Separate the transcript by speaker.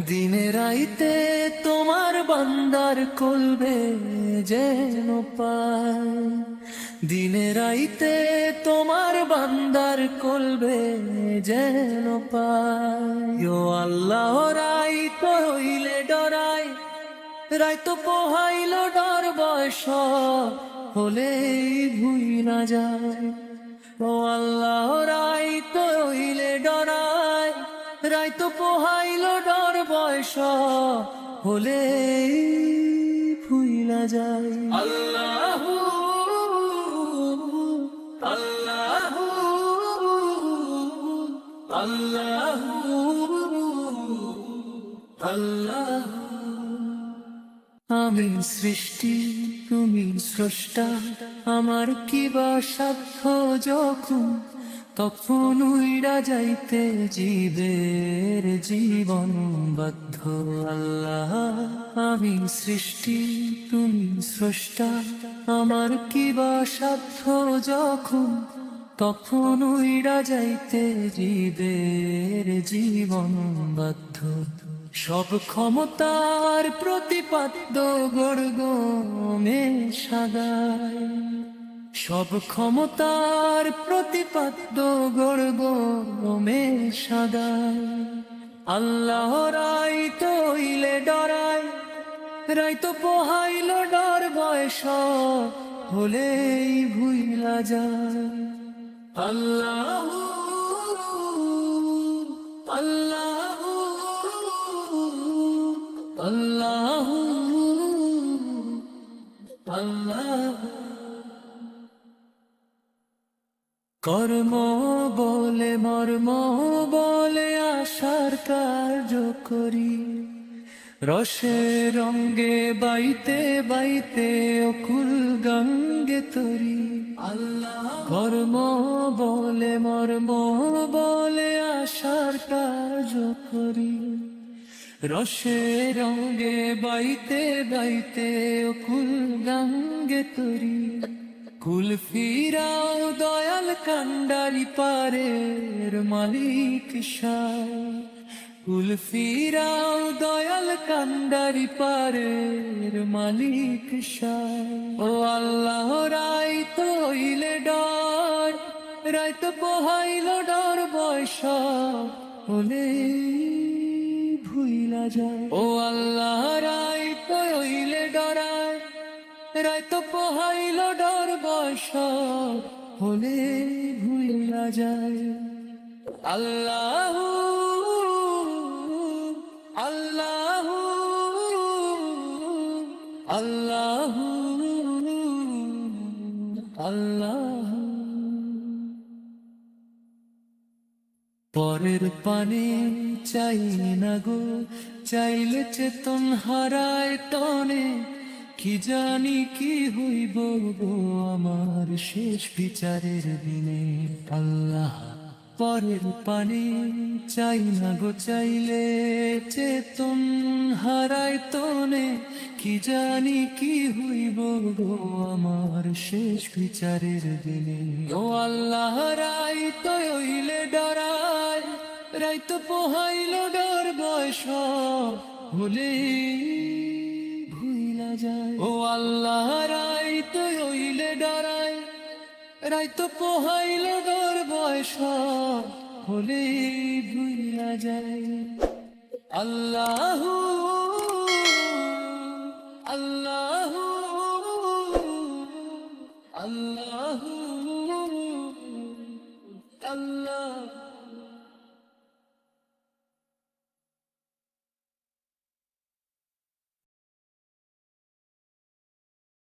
Speaker 1: দিনে রাইতে তোমার বান্দার কলবে যেন পায়, দিনে রাইতে তোমার বান্দার কলবে যেন পায়। ও আল্লাহ রাইত হইলে ডরাই, রাইত পোহাইল ডর বয়স হলেই ভুই না যায়। ও আল্লাহ রাইত হইলে ডরাই, রাইত পোহাইল ডর বয়স হলেই ভুই না যায়। আল্লাহ আল্লাহ আল্লাহ আল্লাহ। আমি সৃষ্টি তুমি স্রষ্টা, আমার কি বা সাধ্য যখন তখন উইড়া যাইতে জীবের জীবন বাধ্য। আল্লাহ আমি সৃষ্টি তুমি স্রষ্টা, আমার কি বা সাধ্য যখন তখন উইড়া যাইতে জীবের জীবন বাধ্য। সব ক্ষমতার প্রতিপাদ্য গড়গমে সাদায়, সব ক্ষমতার প্রতিপাদ্য গড়গমে সাদায়। আল্লাহ রাইত হইলে ডরাই, রাইত পোহাইল ডর বয়স হলেই ভুইলা যায়। আল্লাহ আল্লাহ আল্লাহ আল্লাহ। কর্ম বলে মর্ম বলে আশার কার্য করি, রসে রঙ্গে বাইতে বাইতে অকুল গঙ্গে তরি। আল্লাহ কর্ম বলে মর্ম বলে আশার কার্য করি, রসে রঙ্গে বাইতে বাইতে অকুল গঙ্গে তরি। কুল ফিরাও দয়াল কান্ডারি পারের মালিক শাহ, কুল ফিরাও দয়াল কান্ডারি পারের মালিক শাহ। ও আল্লাহ রাইত হইলে ডর, রাইত পোহাইল ডর বয়স হলে ভুইলা যায়। ও আল্লাহ রাইত হইলে ডরায়, রাইত পোহাইল ডর বয়স হলে ভুইলা যায়। আল্লাহ আল্লাহ আল্লাহ আল্লাহ। পরের পানে চাই না গো, চাইলে চেতন হারায় টনে। কি জানি কি হইব গো আমার শেষ বিচারের দিনে। আল্লাহ পরের পানে চাই না গো, চাইলে চেতন হারায় তনে। কি জানি কি হইব গো আমার শেষ বিচারের দিনে। ও আল্লাহ রাইত হইলে ডরাই, রাইত পোহাইল ডর বয়স হলে ভুইলা যায়। ও আল্লাহ রাইত হইলে ডরাই, রাইত পোহাইল ডর বয়স হলে ভুইলা যায়। আল্লাহ আল্লাহ আল্লাহ।